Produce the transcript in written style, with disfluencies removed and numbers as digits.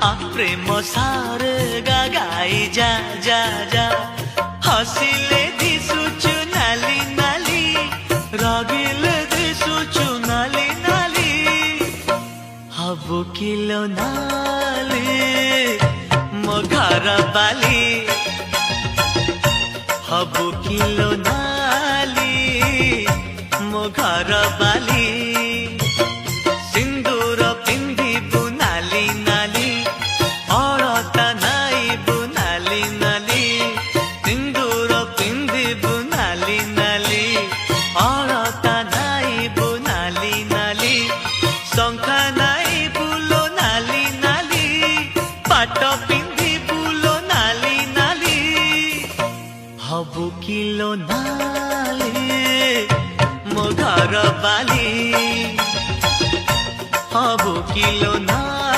प्रेम सारे गाई जा जा जा हसिले दिसुचु नाली नाली रागिले दिसुचु नाली नाली हबु किलो नाली मो घर बाली हबु किलो नाली मो घर बाली सिंदूर पिंधिबु नाली नाली अलता नाइबु नाली नाली सिंदूर पिंधिबु नाली नाली अलता नाइबु नाली नाली शंखा नाइबु लो नाली नाली पाट पिंधिबु लो नाली नाली हबु किलो नाली मो घर बाली हबु किलो नाली।